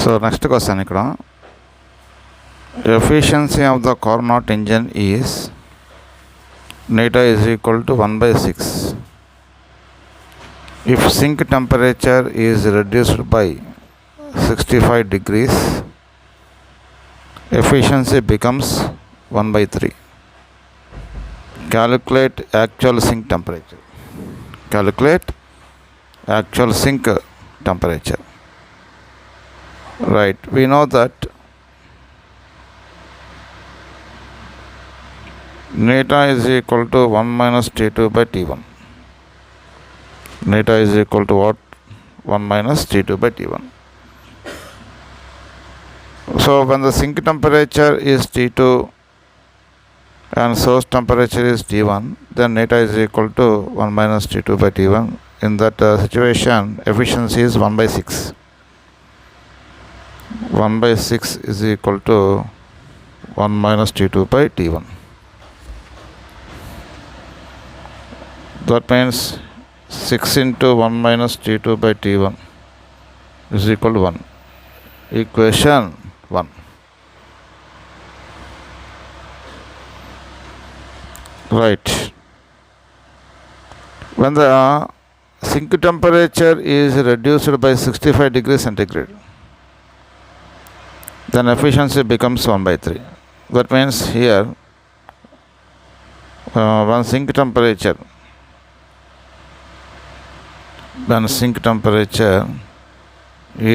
So next question ఇక్కడ, efficiency of the Carnot engine is neta is equal to 1/6 if sink temperature is reduced by 65 degrees. Efficiency becomes 1/3. Calculate actual sink temperature. Calculate actual sink temperature. Right, we know that neta is equal to 1 minus T2 by T1. Neta is equal to what? 1 minus T2 by T1. So when the sink temperature is T2 and source temperature is T1, then neta is equal to 1 minus T2 by T1. In that situation, efficiency is 1/6. 1/6 is equal to 1 minus T2 by T1. That means 6 into 1 minus T2 by T1 is equal to 1. Equation 1. Right. When the sink temperature is reduced by 65 degrees centigrade, then efficiency becomes 1/3. That means here when sink temperature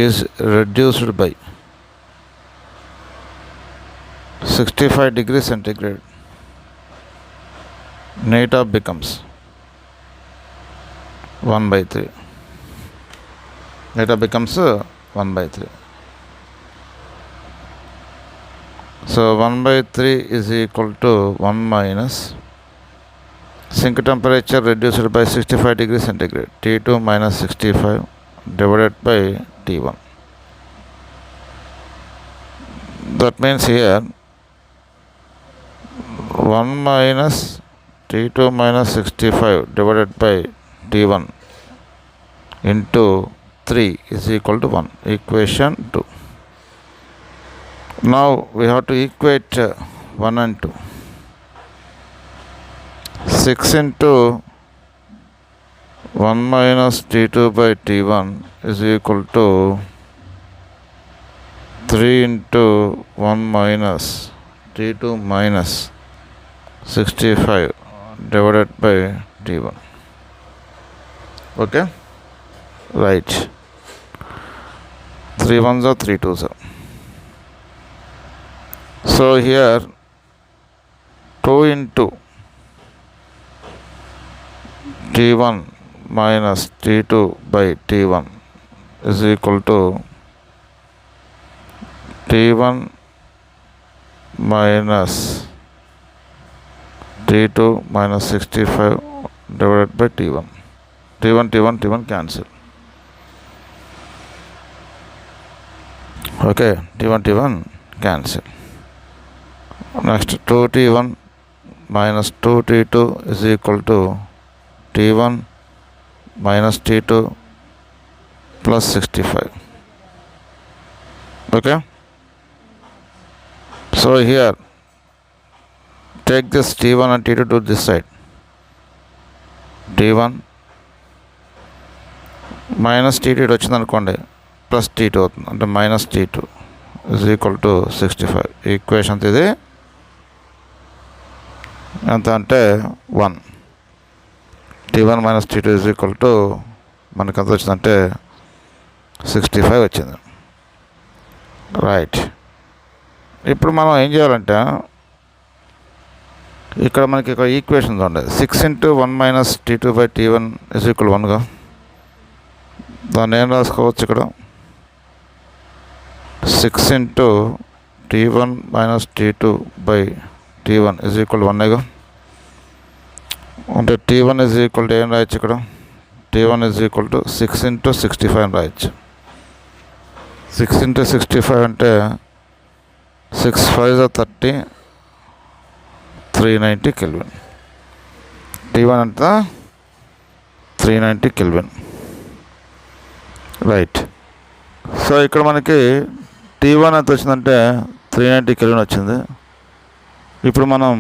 is reduced by 65 degrees centigrade, neta becomes 1/3. Neta becomes 1/3. So 1/3 is equal to 1 minus sink temperature reduced by 65 degrees centigrade, T2 minus 65 divided by T1. That means here 1 minus T2 minus 65 divided by T1 into 3 is equal to 1. Equation 2. Now we have to equate 1 and 2. 6 into 1 minus T2 by T1 is equal to 3 into 1 minus T2 minus 65 divided by T1. Okay? Right. 3 1s are 3 2s are. So here 2 into T1 minus T2 by T1 is equal to T1 minus T2 minus 65 divided by T1. T1 cancel. Okay, T1 cancel. Next 2T1 minus 2T2 is equal to T1 minus T2 plus 65. Okay. So here take this T1 and T2 to this side. T1 minus T2 వచ్చింది అనుకోండి, plus T2 అవుతుంది, అంటే minus T2 is equal to 65. Equation ఇది ఎంత అంటే 1. T1 minus T2 is equal to మనకు ఎంత వచ్చిందంటే 65 వచ్చింది. రైట్. ఇప్పుడు మనం ఏం చేయాలంటే ఇక్కడ మనకి ఒక ఈక్వేషన్స్ ఉండేది. 6 into 1 minus T2 by T1 is equal to 1గా దాన్ని ఏం రాసుకోవచ్చు ఇక్కడ, 6 into T1 minus T2 by T1 is equal to 1గా. అంటే T1 is equal to ఏం రాయొచ్చు ఇక్కడ, T1 is equal to 6 into 65 అని రాయొచ్చు. 6 into 65 అంటే 6 5s are 30, 390 Kelvin. T1 అంతా 390 Kelvin. రైట్. సో ఇక్కడ మనకి T1 ఎంత వచ్చిందంటే 390 కెల్విన్ వచ్చింది. ఇప్పుడు మనం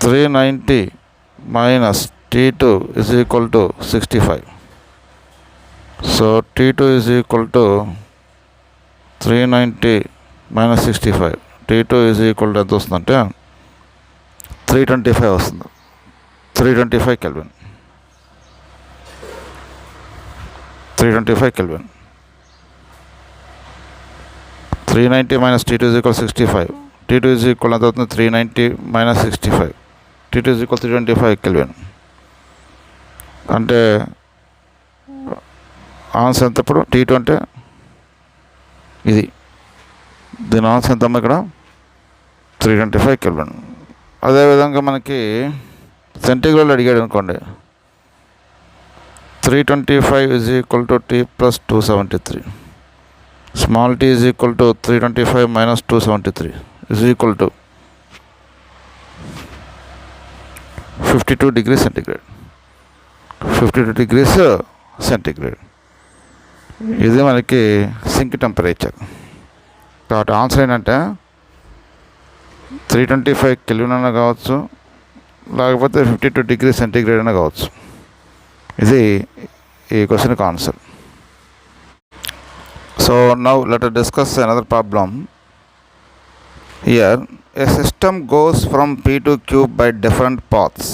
-390 T2 is equal to 65. So T2 is equal to 390 minus 65. T2 is equal to ఎంత వస్తుందంటే 325 వస్తుంది. 325 kelvin. 325 kelvin. 390 minus T2 is equal to 65. T2 is equal ఎంత అవుతుంది? 390 minus 65. T2 is equal to 325 kelvin. అంటే answer ఎంత ఇప్పుడు? T2 అంటే ఇది. దీని ఆన్సర్ ఎంత అమ్మ ఇక్కడ? 325 కెల్విన్. అదేవిధంగా మనకి సెంటిగ్రేడ్ అడిగాడు అనుకోండి. 325 is equal to T plus 273. Small t is equal to 325 minus 273 is equal to 52 degrees centigrade. 52 degrees centigrade. ఇది మనకి సింక్ టెంపరేచర్. కాబట్టి ఆన్సర్ ఏంటంటే 325 కెల్విన్ అయినా కావచ్చు, లేకపోతే 52 డిగ్రీ సెంటిగ్రేడ్ అయినా కావచ్చు. ఇది ఈ క్వశ్చన్కి answer. So now let us discuss another problem. Here a system goes from P to Q by different paths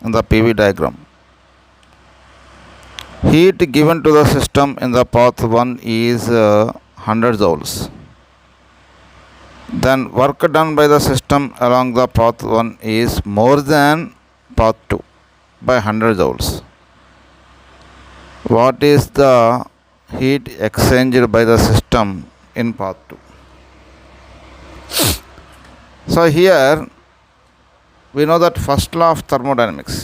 in the PV diagram. Heat given to the system in the path 1 is 100 joules. Then work done by the system along the path 1 is more than path 2 by 100 joules. What is the heat exchanged by the system in path 2? So here we know that first law of thermodynamics,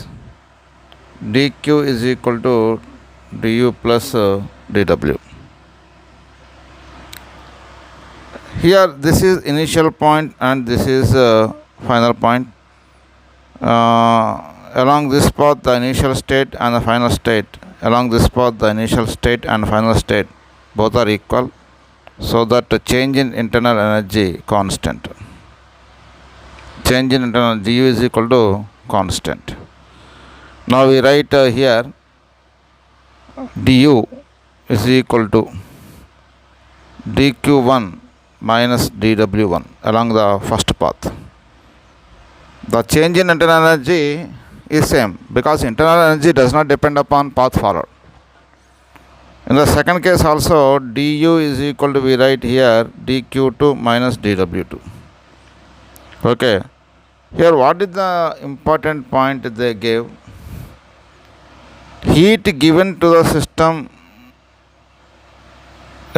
dq is equal to du plus dw. Here this is initial point and this is final point. Along this path the initial state and the final state, along this path the initial state and final state both are equal, so that the change in internal energy constant. Change in internal du is equal to constant. Now we write here du is equal to dq1 minus dw1 along the first path. The change in internal energy is same because internal energy does not depend upon path forward. In the second case also du is equal to, we write here dq2 minus dw2. Okay, here what is the important point they gave? Heat given to the system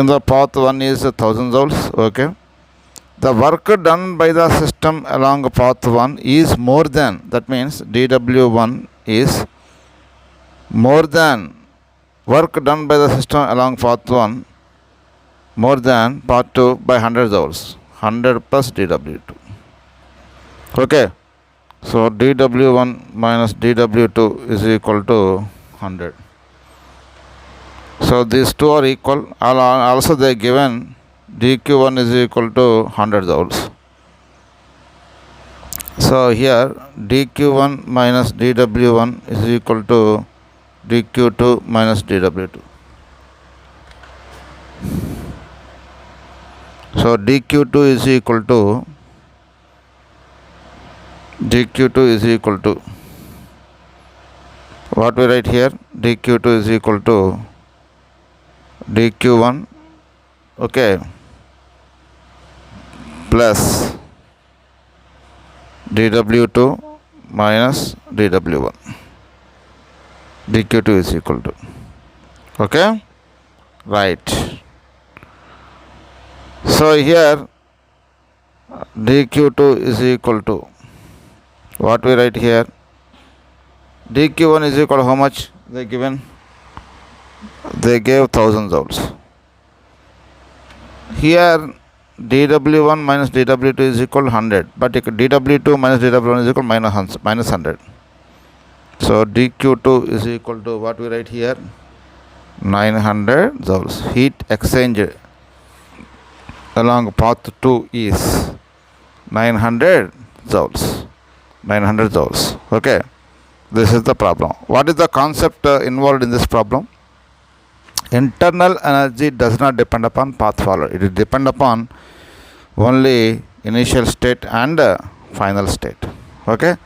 in the path 1 is 1000 joules. Okay, the work done by the system along path 1 is more than, that means dw1 is more than work done by the system along path 1 more than path 2 by 100 joules. 100 plus dw2. Okay, so dw1 minus dw2 is equal to 100. So these two are equal. Also they given dq1 is equal to 100 joules. So here dq1 minus dw1 is equal to dq2 minus dw2. So dq2 is equal to what we write here? dq2 is equal to dq1, okay, plus dw2 minus dw1. dq2 is equal to, okay, right. So here dq2 is equal to what we write here? dq1 is equal to how much they given? They gave 1000 joules. Here dw1 minus dw2 is equal to 100, but dw2 minus dw1 is equal to minus 100. So dq2 is equal to what we write here? 900 joules. Heat exchange along path 2 is 900 joules. 900 joules. Okay. This is the problem. What is the concept involved in this problem? Internal energy does not depend upon path followed. It depend upon only initial state and final state. Okay.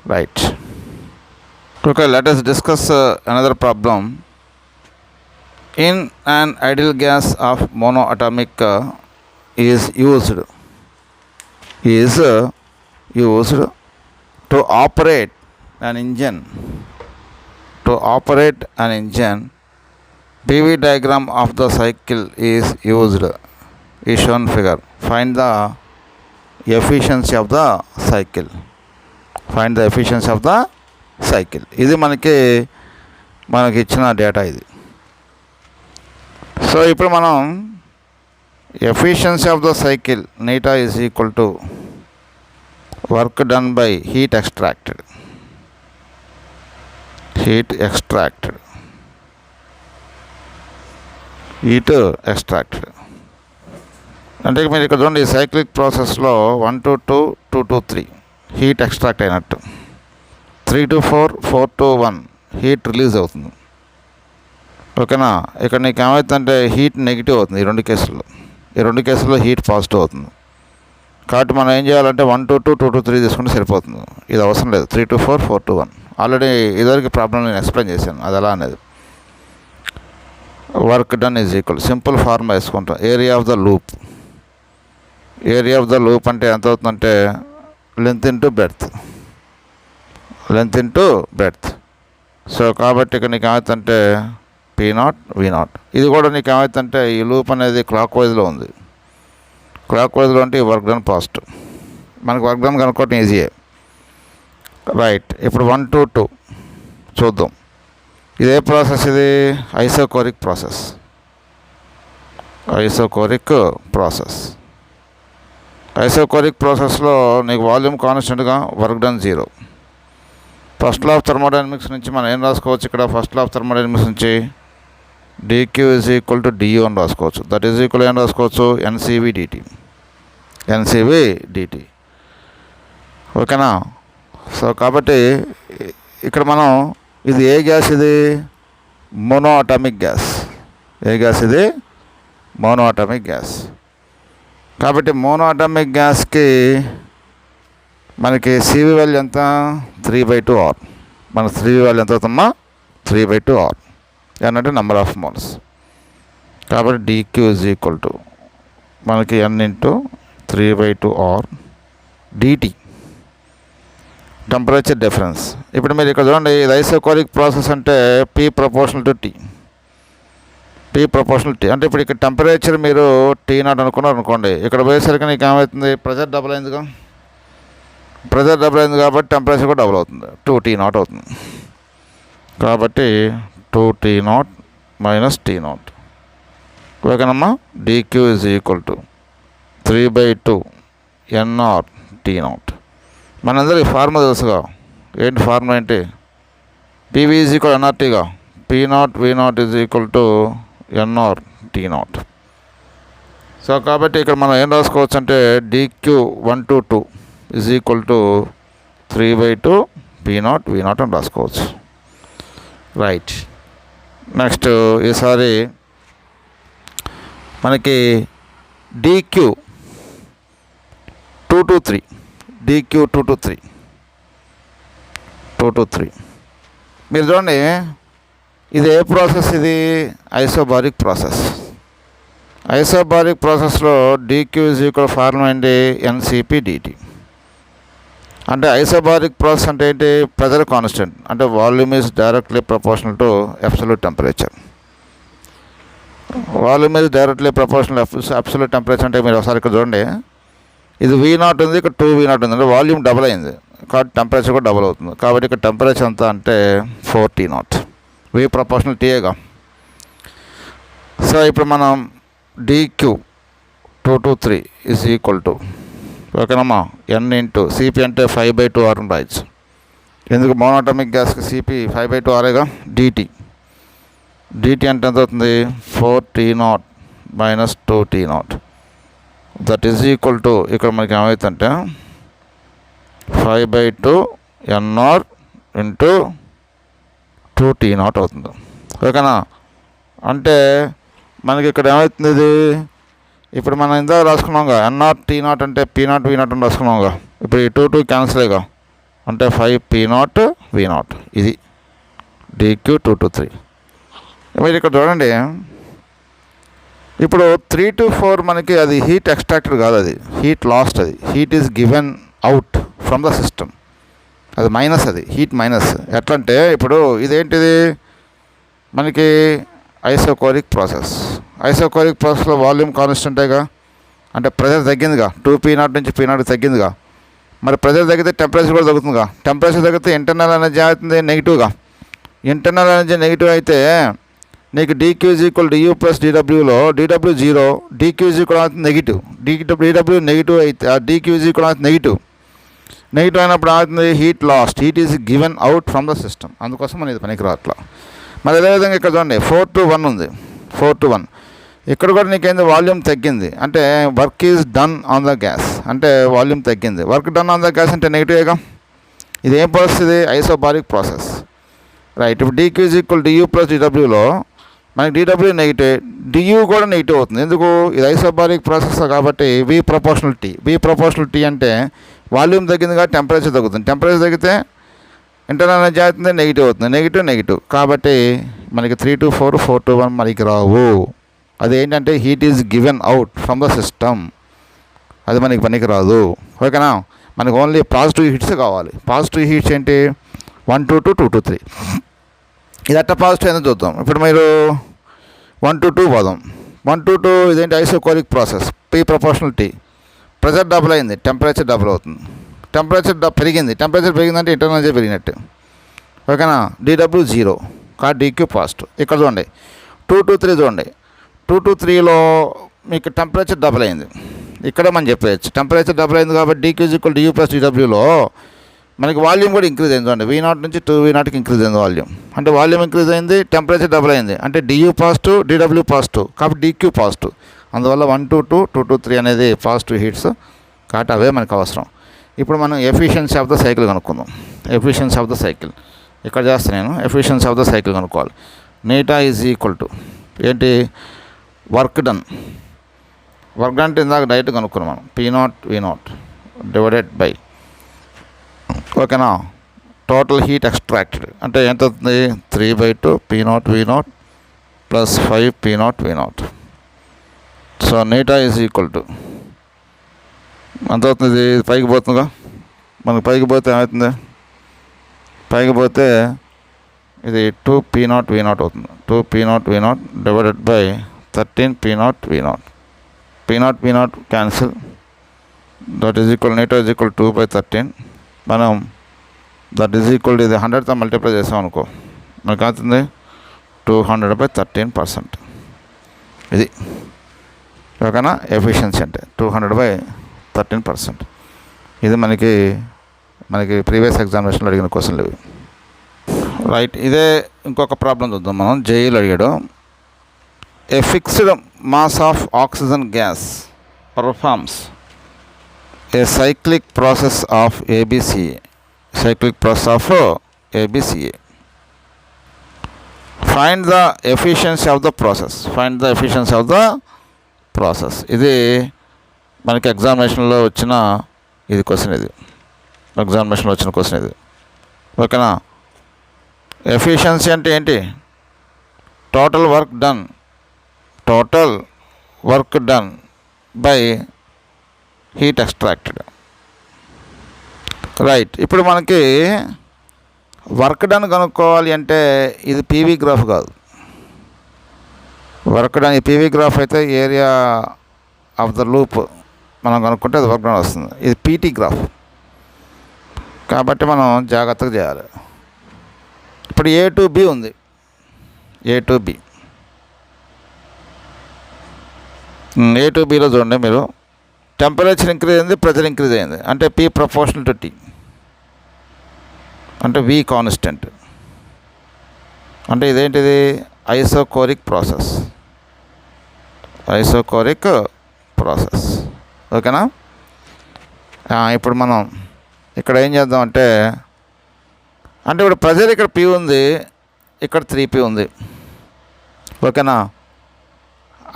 Right. Okay, let us discuss another problem. In an ideal gas of monoatomic is used to operate an engine. PV diagram of the cycle is used. Is shown figure. Find the efficiency of the cycle. ఇది మనకి ఇచ్చిన data ఇది. So ఇప్పుడు మనం efficiency of the cycle eta is equal to work done by heat extracted. అంటే మీరు ఇక్కడ చూడండి, ఈ సైక్లిక్ ప్రాసెస్లో 1 to 2, 2 to 3 హీట్ ఎక్స్ట్రాక్ట్ అయినట్టు, 3 to 4, 4 to 1 హీట్ రిలీజ్ అవుతుంది. ఓకేనా. ఇక్కడ నీకు ఏమవుతుందంటే హీట్ నెగిటివ్ అవుతుంది. ఈ రెండు కేసుల్లో హీట్ పాజిటివ్ అవుతుంది. కాబట్టి మనం ఏం చేయాలంటే 1 to 2, 2 to 3 తీసుకుంటే సరిపోతుంది. ఇది అవసరం లేదు. 3 to 4, 4 to 1 ఆల్రెడీ ఇదివరకు ప్రాబ్లం నేను ఎక్స్ప్లెయిన్ చేశాను, అది ఎలా అనేది. Work done is equal, simple form వేసుకుంటాం, ఏరియా ఆఫ్ ద లూప్ అంటే ఎంత అవుతుందంటే లెంత్ ఇంటూ బ్రెడ్త్. సో కాబట్టి ఇక్కడ నీకు ఏమవుతుందంటే P0 V0. ఇది కూడా నీకు ఏమవుతుందంటే ఈ లూప్ అనేది క్లాక్ వైజ్లో ఉంది. అంటే ఈ వర్క్ డన్ పాజిటివ్. మనకు వర్క్ డన్ కనుక్కోవటం ఈజీయే. రైట్. ఇప్పుడు 1 to 2 చూద్దాం. ఇదే ప్రాసెస్, ఇది ఐసోకోరిక్ ప్రాసెస్లో నీకు వాల్యూమ్ కాన్స్టెంట్గా, work done 0. First law of thermodynamics నుంచి మనం ఏం రాసుకోవచ్చు ఇక్కడ? ఫస్ట్ లా ఆఫ్ థర్మోడైనమిక్స్ నుంచి dq is equal to du అని రాసుకోవచ్చు. దట్ ఈజ్ ఈక్వల్ ఏం రాసుకోవచ్చు? NCV dt. ఓకేనా. సో కాబట్టి ఇక్కడ మనం ఇది ఏ గ్యాస్? ఇది మోనోఅటామిక్ గ్యాస్. కాబట్టి మోనోఅటామిక్ గ్యాస్కి మనకి CV వాల్యూ ఎంత? 3/2R. మన CV వాల్యూ ఎంత అవుతుందమ్మా? 3/2R అంటే నెంబర్ ఆఫ్ మోల్స్. కాబట్టి dq ఈజ్ ఈక్వల్ టు మనకి n into 3/2R dt, temperature difference. ఇప్పుడు మీరు ఇక్కడ చూడండి, ఇది ఐసోకోరిక్ ప్రాసెస్ అంటే P ప్రపోర్షనల్ టు T. అంటే ఇప్పుడు ఇక్కడ టెంపరేచర్ మీరు T0 అనుకోండి, ఇక్కడ పోయేసరికి నీకు ఏమవుతుంది? ప్రెజర్ డబుల్ అయింది కాబట్టి టెంపరేచర్ కూడా డబుల్ అవుతుంది, 2T0 అవుతుంది. కాబట్టి 2T0 మైనస్ T0. ఓకేనమ్మా. dq is equal to 3/2 nR T0. మనందరికీ ఫార్ములా తెలుసుగా. ఏంటి ఫార్ములా? ఏంటి? PV ఈజ్ ఈక్వల్ NRTగా. P0 V0 is equal to nR T0. So కాబట్టి ఇక్కడ మనం ఏం రాసుకోవచ్చు అంటే dq 1 to 2 is equal to 3/2 P0 V0 అని రాసుకోవచ్చు. రైట్. నెక్స్ట్ ఈసారి మనకి dq 2 to 3 మీరు చూడండి, ఇది ఏ ప్రాసెస్? ఇది ఐసోబారిక్ ప్రాసెస్లో dq ఈజ్ ఈక్వల్ ఫార్ములా ఏంటి? NCP dt. అంటే ఐసోబారిక్ ప్రాసెస్ అంటే ఏంటి? ప్రెజర్ కాన్స్టెంట్ అంటే volume is directly proportional to absolute temperature. Absolute temperature అంటే మీరు ఒకసారి ఇక్కడ చూడండి, ఇది V0 ఉంది, ఇక్కడ 2V0 ఉంది. అంటే వాల్యూమ్ డబుల్ అయింది కాబట్టి టెంపరేచర్ కూడా డబుల్ అవుతుంది. కాబట్టి ఇక్కడ టెంపరేచర్ ఎంత అంటే 4T0. V proportional Tఏగా. సో ఇప్పుడు మనం dq 2 to 3 is equal to, ఓకేనమ్మా, n ఇంటూ CP అంటే 5/2R అని రాయచ్చు. ఎందుకు? మోనోటామిక్ గ్యాస్కి CP 5/2Rగా dt. డిటి అంటే ఎంత అవుతుంది 4T0 minus 2T0 that is equal to ఇక్కడ మనకి ఏమవుతుందంటే 5/2 NR ఇంటూ 2T0 అవుతుంది. ఓకేనా? అంటే మనకి ఇక్కడ ఏమవుతుంది ఇది ఇప్పుడు మనం ఇందాక రాసుకున్నాంగా NR T0 అంటే P0 V0 అని రాసుకున్నాంగా. ఇప్పుడు ఈ 2 క్యాన్సిలేగా అంటే 5P0 V0 ఇది DQ 2 to 3. మీరు ఇక్కడ చూడండి ఇప్పుడు 3 to 4 మనకి అది హీట్ ఎక్స్ట్రాక్టెడ్ కాదు, అది హీట్ లాస్ట్, అది heat is given out from the system, అది మైనస్, అది హీట్ మైనస్. ఎట్లా అంటే ఇప్పుడు ఇదేంటిది మనకి ఐసోకోరిక్ ప్రాసెస్. ఐసోకోరిక్ ప్రాసెస్లో వాల్యూమ్ కాన్స్టెంటేగా, అంటే ప్రెజర్ తగ్గిందిగా 2P0 నుంచి P0 తగ్గిందిగా. మరి ప్రెజర్ తగ్గితే టెంపరేచర్ కూడా తగ్గుతుందిగా. టెంపరేచర్ తగ్గితే ఇంటర్నల్ ఎనర్జీ అవుతుంది నెగిటివ్గా. ఇంటర్నల్ ఎనర్జీ నెగిటివ్ అయితే నీకు DQ = DU + dWలో dW 0, DQ negative, dW negative అయితే DQ నెగిటివ్ అయినప్పుడు అవుతుంది heat last, heat is given out from the system. అందుకోసం మన ఇది పనికి రావట్లా. మరి అదేవిధంగా ఇక్కడ చూడండి 4 to 1 ఉంది, 4 to 1 ఇక్కడ కూడా నీకేంది వాల్యూమ్ తగ్గింది, అంటే work is done on the gas, అంటే వాల్యూమ్ తగ్గింది. Work done on the gas అంటే నెగిటివ్గా. ఇది ఏం పరిస్థితి ఐసోబారిక్ ప్రాసెస్, రైట్. ఇప్పుడు DQ = DU + dWలో మనకి dW నెగిటివ్, DU కూడా నెగిటివ్ అవుతుంది. ఎందుకు? ఇది ఐసోబారిక్ ప్రాసెస్ కాబట్టి V ప్రపోర్షనల్ T అంటే వాల్యూమ్ తగ్గిందిగా టెంపరేచర్ తగ్గుతుంది. టెంపరేచర్ తగ్గితే ఇంటర్నల్ ఎనర్జీ అవుతుంది నెగిటివ్ అవుతుంది, నెగిటివ్ కాబట్టి మనకి 3 to 4, 4 to 1 మనకి రావు. అదేంటంటే heat is given out from the system, అది మనకి పనికి రాదు. ఓకేనా? మనకు ఓన్లీ పాజిటివ్ హీట్స్ కావాలి. పాజిటివ్ హీట్స్ ఏంటి 1 to 2, 2 to 3. ఇది అట్ట పాజిటివ్ అనేది చూద్దాం. ఇప్పుడు మీరు 1 to 2 పోదాం. 1 to 2 ఇదేంటి isochoric process, P proportional T. Pressure double అయింది, టెంపరేచర్ డబుల్ అవుతుంది. టెంపరేచర్ పెరిగిందంటే ఇంటర్నల్ ఎనర్జీ పెరిగినట్టు. ఓకేనా? dW 0 కాబట్టి DQ పాజిటివ్. ఇక్కడ చూడండి 2 to 3 చూడండి, 2 to 3లో మీకు టెంపరేచర్ డబుల్ అయింది. ఇక్కడే మనం చెప్పేయచ్చు టెంపరేచర్ డబుల్ అయింది కాబట్టి DQ = DU + dWలో మనకి వాల్యూమ్ కూడా ఇంక్రీజ్ అయింది. చూడండి V0 నుంచి 2V0కి ఇంక్రీజ్ అయింది వాల్యూమ్, అంటే వాల్యూమ్ ఇంక్రీజ్ అయింది, టెంపరేచర్ డబుల్ అయింది, అంటే DU పాజిటివ్, dW పాజిటివ్ కాబట్టి DQ పాజిటివ్. అందువల్ల 1 to 2, 2 to 3 అనేది పాజిటివ్ హీట్స్ కాబట్టి అవే మనకు అవసరం. ఇప్పుడు మనం ఎఫిషియన్సీ ఆఫ్ ద సైకిల్ కనుక్కుందాం. ఎఫిషియన్సీ ఆఫ్ ద సైకిల్ ఇక్కడ చేస్తాను నేను. ఎఫిషియన్సీ ఆఫ్ ద సైకిల్ కనుక్కోవాలి. నీటా ఈజ్ ఈక్వల్ టు ఏంటి వర్క్ డన్ అంటే ఇందాక డైరెక్ట్ కనుక్కున్నాం మనం P0 V0 డివైడెడ్ బై, ఓకేనా, టోటల్ హీట్ ఎక్స్ట్రాక్టెడ్ అంటే ఎంత అవుతుంది 3/2 P0 V0 + 5 P0 V0. So eta is equal to ఎంత అవుతుంది, పైకి పోతుందిగా, మనకి పైకి పోతే ఏమవుతుంది, పైకి పోతే ఇది 2 P0 V0 అవుతుంది. 2 P0 V0 divided by 13 P0 V0. P0 V0 cancel, that is equal eta is equal 2/13. మనం దట్ ఈజ్ ఈక్వల్ ఇది 100తో మల్టిప్లై చేసాం అనుకో, మనకు అవుతుంది 200/13%. ఇది ఓకేనా ఎఫిషియన్సీ అంటే 200/13%. ఇది మనకి ప్రీవియస్ ఎగ్జామినేషన్లో అడిగిన క్వశ్చన్లు ఇవి, రైట్. ఇదే ఇంకొక ప్రాబ్లం చూద్దాం మనం. జేఈలో అడిగాడు ఏ fixed mass of oxygen gas performs A cyclic process of ABCA. Find the efficiency of the process. ఇది మనకి ఎగ్జామినేషన్లో వచ్చిన క్వశ్చన్ ఇది. ఓకేనా? ఎఫిషియన్సీ అంటే ఏంటి? Total work done by heat extracted, right. ఇప్పుడు మనకి వర్క్ డన్ కనుక్కోవాలి అంటే ఇది పీవీ గ్రాఫ్ కాదు. వర్క్ డన్ పీవీ గ్రాఫ్ అయితే ఏరియా ఆఫ్ ద లూప్ మనం కనుక్కుంటే అది వర్క్ డన్ వస్తుంది. ఇది పీటీ గ్రాఫ్ కాబట్టి మనం జాగ్రత్తగా చేయాలి. ఇప్పుడు A to B ఉంది, A to Bలో చూడండి మీరు, టెంపరేచర్ ఇంక్రీజ్ అయింది, ప్రెజర్ ఇంక్రీజ్ అయింది, అంటే P ప్రపోర్షనల్ టు T, అంటే V కాన్స్టెంట్. అంటే ఇదేంటిది ఐసోకోరిక్ ప్రాసెస్. Isochoric process. ఓకేనా? ఇప్పుడు మనం ఇక్కడ ఏం చేద్దాం అంటే ఇప్పుడు ప్రెజర్ ఇక్కడ P ఉంది, ఇక్కడ 3P ఉంది. ఓకేనా?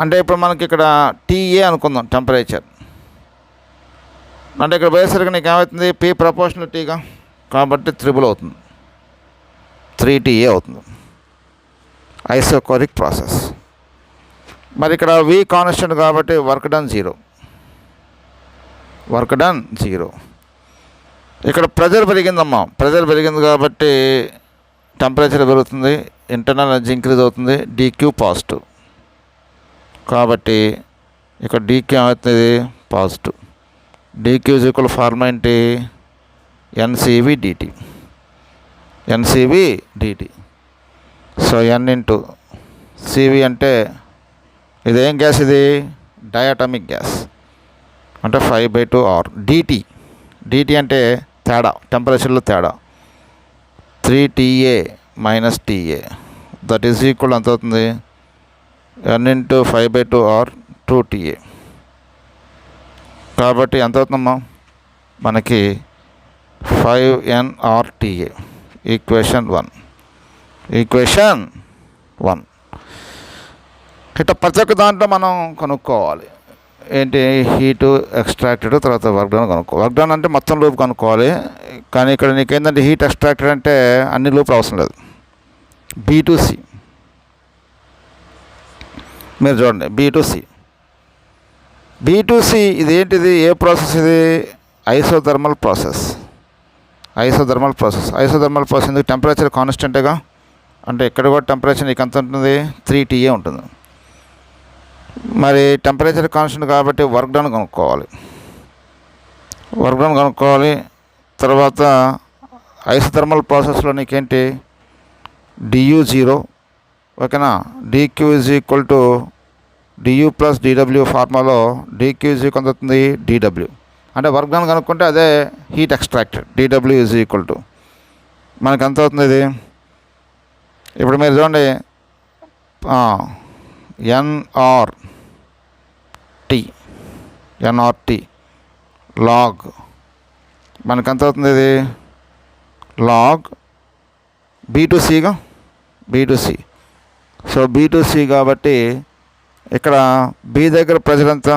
అంటే ఇప్పుడు మనకి ఇక్కడ TA అనుకుందాం టెంపరేచర్. అంటే ఇక్కడ పోయేసరికి నీకు ఏమవుతుంది, P ప్రపోర్షనల్ Tగా, కాబట్టి త్రిబుల్ అవుతుంది, 3TA అవుతుంది. Isochoric process. మరి ఇక్కడ V కాన్స్టెంట్ కాబట్టి వర్క్ డన్ 0. Work done 0. ఇక్కడ ప్రెజర్ పెరిగిందమ్మా, ప్రెజర్ పెరిగింది కాబట్టి టెంపరేచర్ పెరుగుతుంది, ఇంటర్నల్ ఎనర్జీ ఇంక్రీజ్ అవుతుంది, dQ పాజిటివ్. కాబట్టి ఇక్కడ dQ ఏమవుతుంది, positive. dQ is equal formula ఏంటి, NCV dt. NCV dt. So N into CV అంటే ఇదేం గ్యాస్, ఇది డయాటమిక్ గ్యాస్, అంటే 5/2 R dt. dt అంటే తేడా, టెంపరేచర్లో తేడా, 3TA minus TA, that is equal ఎంత అవుతుంది, N ఇంటూ 5/2 R 2TA. కాబట్టి ఎంత అవుతుందమ్మా మనకి 5nRTA. ఈక్వేషన్ 1. ఈక్వేషన్ 1. ఇట్లా ప్రతి ఒక్క దాంట్లో మనం కనుక్కోవాలి ఏంటి, హీటు ఎక్స్ట్రాక్టెడ్, తర్వాత వర్క్ డన్ కనుక్కోవాలి. వర్క్ డన్ అంటే మొత్తం లూప్ కనుక్కోవాలి. కానీ ఇక్కడ నీకేంటంటే హీట్ ఎక్స్ట్రాక్టెడ్ అంటే అన్ని లూపులు అవసరం లేదు. B2C మీరు చూడండి, B2C ఇది ఏంటిది, ఏ ప్రాసెస్ ఇది, ఐసోథర్మల్ ప్రాసెస్. ఐసోథర్మల్ ప్రాసెస్ ఎందుకు, టెంపరేచర్ కాన్స్టెంట్గా, అంటే ఇక్కడ కూడా టెంపరేచర్ నీకు ఎంత ఉంటుంది, 3TA ఉంటుంది. మరి టెంపరేచర్ కాన్స్టెంట్ కాబట్టి వర్క్ డన్ కనుక్కోవాలి. తర్వాత ఐసోథర్మల్ ప్రాసెస్లో నీకేంటి, DU 0. ఓకేనా? dQ is equal to DU plus DW ఫార్ములాలో dQ is equal అవుతుంది DW. అంటే వర్క్ డన్ కనుక్కుంటే అదే heat extracted, DW is equal to మనకు ఎంత అవుతుంది ఇది. ఇప్పుడు మీరు చూడండి, NRT లాగ్ మనకు ఎంత అవుతుంది, ఇది లాగ్ B2Cగా, B2C. సో B2C కాబట్టి ఇక్కడ B దగ్గర ప్రెజర్ ఎంత,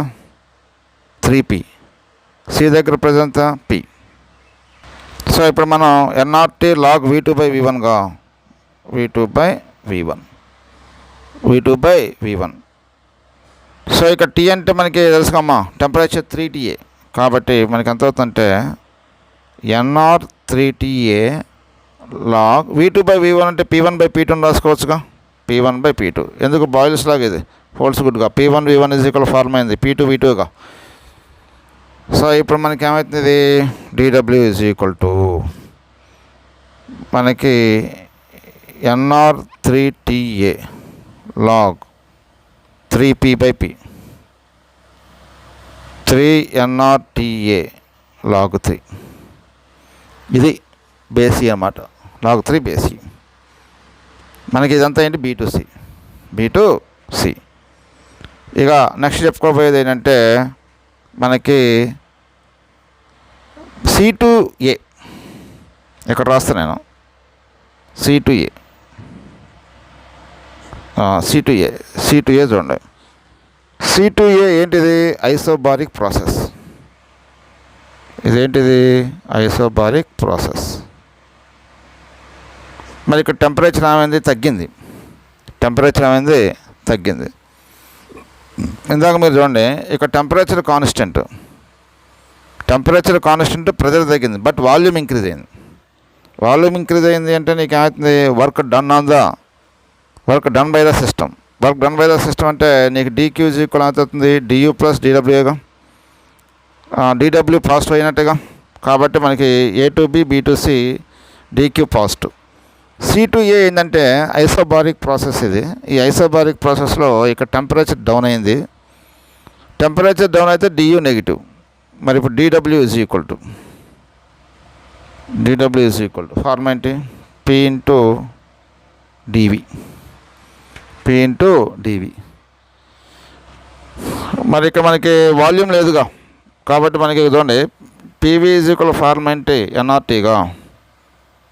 3P, C దగ్గర ప్రెజర్ ఎంత, P. సో ఇప్పుడు మనం NRT లాగ్ V2/V1గా, V2/V1. సో ఇక్కడ T అంటే మనకి తెలుసుకమ్మా, టెంపరేచర్ 3TA, కాబట్టి మనకి ఎంత అవుతుందంటే NR3TA లాగ్ V2/V1 అంటే P1/P2 రాసుకోవచ్చుగా, P1/P2. ఎందుకు బాయిల్స్ లాగా ఇది హోల్స్ గుడ్గా, P1V1 ఈజ్ ఈక్వల్ ఫార్మ్ అయింది, P2V2గా. సో ఇప్పుడు మనకి ఏమవుతుంది, DW ఈజ్ ఈక్వల్ టు మనకి NR3TA log 3P/P, 3NRTA log 3. ఇది బేసి అన్నమాట, లాగ్ 3 బేసి. మనకి ఇదంతా ఏంటి, B2C. ఇక నెక్స్ట్ చెప్పుకోబోయేది ఏంటంటే మనకి C2A. ఇక్కడ రాస్తాను నేను, C2A చూడండి. C2A ఏంటిది, ఐసోబారిక్ ప్రాసెస్. ఇదేంటిది, ఐసోబారిక్ ప్రాసెస్. మరి ఇక్కడ టెంపరేచర్ ఏమైంది, తగ్గింది. ఇందాక మీరు చూడండి, ఇక్కడ టెంపరేచర్ కాన్స్టెంట్, ప్రెజర్ తగ్గింది, బట్ వాల్యూమ్ ఇంక్రీజ్ అయింది. అంటే నీకు ఏమవుతుంది, work done by the system. అంటే నీకు DQ ఈజ్ ఈక్వల్ అవుతుంది DU ప్లస్ DWగా, DW పాజిటివ్ అయినట్టుగా, కాబట్టి మనకి A2B B2C DQ positive. C2A ఏంటంటే ఐసోబారిక్ ప్రాసెస్. ఈ ఐసోబారిక్ ప్రాసెస్లో ఇక్కడ టెంపరేచర్ డౌన్ అయింది. అయితే DU నెగిటివ్. మరి ఇప్పుడు DW is equal to formula ఏంటి, P into DV. P into DV. మరి ఇక్కడ మనకి వాల్యూమ్ లేదుగా, కాబట్టి మనకి చూడండి పివి ఈజ్ ఈక్వల్ ఫార్ములా అంటే ఎన్ఆర్టీగా,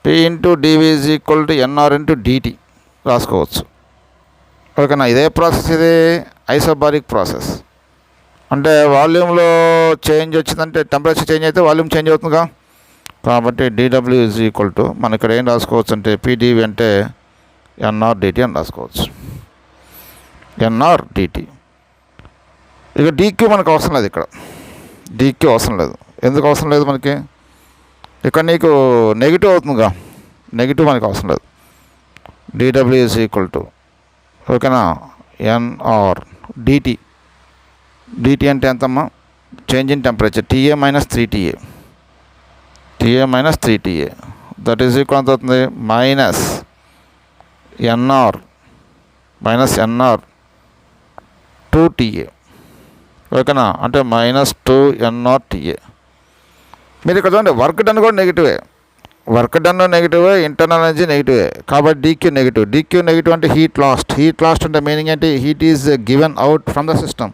P into DV is equal to NR into DT రాసుకోవచ్చు. ఓకేనా, ఇదే ప్రాసెస్, ఇది ఐసోబారిక్ ప్రాసెస్. అంటే వాల్యూమ్లో చేంజ్ వచ్చిందంటే టెంపరేచర్ చేంజ్ అయితే వాల్యూమ్ చేంజ్ అవుతుందిగా, కాబట్టి డిడబ్ల్యూ ఈజ్ ఈక్వల్ టు మనం ఇక్కడ ఏం రాసుకోవచ్చు అంటే పిడివి అంటే ఎన్ఆర్ డిటి అని రాసుకోవచ్చు. NR DT. ఇక డీక్యూ మనకు అవసరం లేదు, ఇక్కడ డీక్యూ అవసరం లేదు. ఎందుకు అవసరం లేదు మనకి, ఇక్కడ నీకు నెగిటివ్ అవుతుందిగా, నెగిటివ్ మనకు అవసరం లేదు. డిడబ్ల్యూ ఈజ్ ఈక్వల్ టు ఓకేనా ఎన్ఆర్ డిటి. డిటి అంటే ఎంతమ్మా, change in temperature TA minus 3TA, TA minus 3TA that is equal ఎంత అవుతుంది మైనస్ ఎన్ఆర్ 2TA. ఓకేనా, అంటే మైనస్ 2NRTA. మీరు ఇక్కడ చూడండి వర్క్ డన్ కూడా నెగిటివే, వర్క్ డన్ నెగిటివే, ఇంటర్నల్ ఎనర్జీ నెగిటివే, కాబట్టి డీక్యూ నెగిటివ్. డీక్యూ నెగిటివ్ అంటే హీట్ లాస్ట్. హీట్ లాస్ట్ అంటే మీనింగ్ ఏంటి, heat is given out from the system.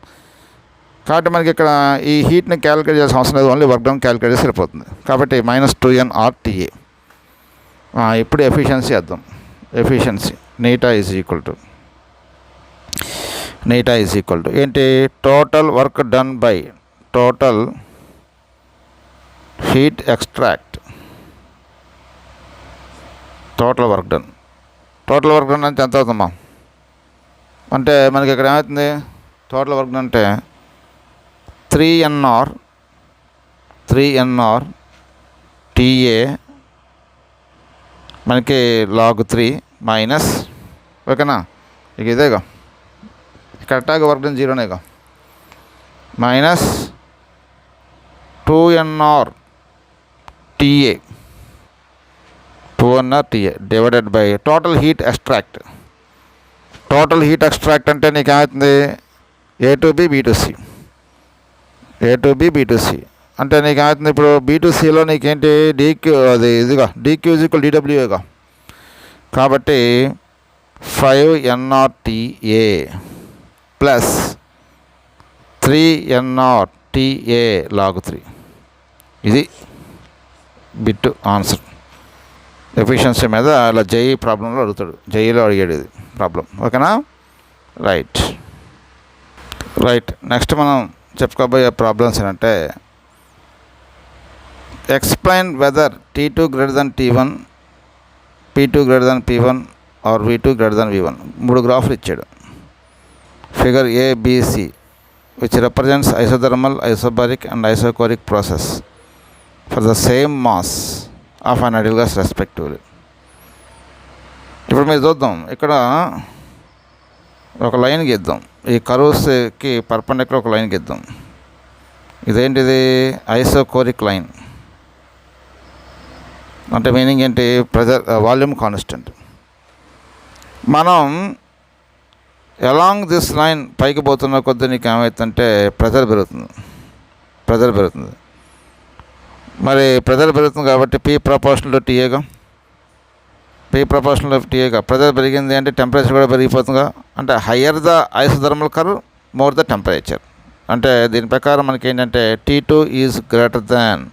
కాబట్టి మనకి ఇక్కడ ఈ హీట్ని క్యాలిక్యులేట్ చేయాల్సిన అవసరం లేదు, ఓన్లీ వర్క్ డౌన్ క్యాలిక్యులేట్ చేసి సరిపోతుంది. కాబట్టి మైనస్ 2NRTA. ఇప్పుడు ఎఫిషియన్సీ వేద్దాం. ఎఫిషియన్సీ నీటా ఈజ్ ఈక్వల్ టు ఏంటి, total work done by total heat extract. Total work done అంటే ఎంత అవుతుందమ్మా అంటే మనకి ఇక్కడ ఏమవుతుంది, టోటల్ వర్క్ డన్ అంటే 3NR TA మనకి log 3 మైనస్ ఓకేనా, ఇక ఇదేగా కరెక్ట్గా వర్క్ డన్ జీరోనేగా, minus 2NR TA divided by total heat extract. Total heat extract అంటే నీకు ఏమవుతుంది A to B B to C అంటే నీకు ఏమవుతుంది, ఇప్పుడు B2Cలో నీకేంటి డీక్యూ, అది ఇదిగా డీక్యూ ఈజ్ ఈక్వల్ డిడబ్ల్యూఏగా, కాబట్టి 5NRTA ప్లస్ 3NRTA log 3. ఇది బిట్ ఆన్సర్. ఎఫిషియన్సీ మీద అలా జేఈ ప్రాబ్లంలో అడుగుతాడు, జేఈలో అడిగాడు ఇది ప్రాబ్లం. ఓకేనా, రైట్. నెక్స్ట్ మనం చెప్పుకోబోయే ప్రాబ్లమ్స్ ఏంటంటే, explain whether T2 greater than T1, P2 greater than P1 or V2 greater than V1. 3 గ్రాఫ్లు ఇచ్చాడు. Figure ABC which represents isothermal, isobaric and isochoric process for the same mass of an ideal gas respectively. ఇప్పుడు మీరు చూద్దాం, ఇక్కడ ఒక line గీద్దాం, ఈ కర్వ్స్కి perpendicular ఒక లైన్ గీద్దాం. ఇదేంటిది ఐసోకోరిక్ లైన్ అంటే మీనింగ్ ఏంటి, ప్రెజర్ వాల్యూమ్ కాన్స్టెంట్. మనం అలాంగ్ దిస్ లైన్ పైకి పోతున్న కొద్దీ నీకు ఏమవుతుందంటే ప్రెజర్ పెరుగుతుంది. మరి ప్రెజర్ పెరుగుతుంది కాబట్టి P proportional to TA pressure పెరిగింది అంటే టెంపరేచర్ కూడా పెరిగిపోతుందిగా. అంటే higher the isothermal curve more the temperature. అంటే దీని ప్రకారం మనకి ఏంటంటే T2 is greater than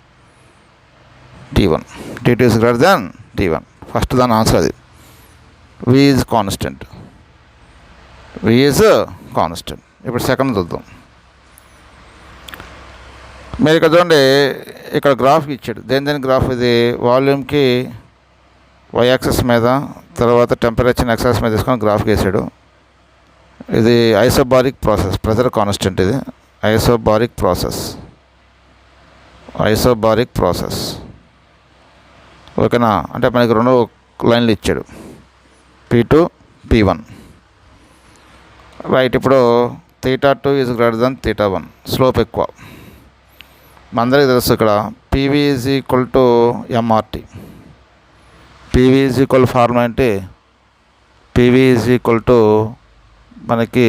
T1. First దాని ఆన్సర్ అది. V is constant. ఇప్పుడు సెకండ్ చూద్దాం. మీరు ఇక్కడ చూడండి, ఇక్కడ గ్రాఫ్ ఇచ్చాడు. దేని గ్రాఫ్ ఇది, వాల్యూమ్కి y యాక్సిస్ మీద, తర్వాత టెంపరేచర్ x యాక్సిస్ మీద తీసుకొని గ్రాఫ్ గీసాడు. ఇది ఐసోబారిక్ ప్రాసెస్, ప్రెజర్ కాన్స్టెంట్. ఇది ఐసోబారిక్ ప్రాసెస్ ఓకేనా. అంటే మనకి 2 లైన్లు ఇచ్చాడు, P2 P1. రైట్. ఇప్పుడు θ2 ఈజ్ గ్రేటర్ దెన్ θ1, స్లోప్ ఎక్కువ. మనందరికీ తెలుసు ఇక్కడ PV is equal to MRT. PV is equal formula అంటే PV ఈజ్ ఈక్వల్ టు మనకి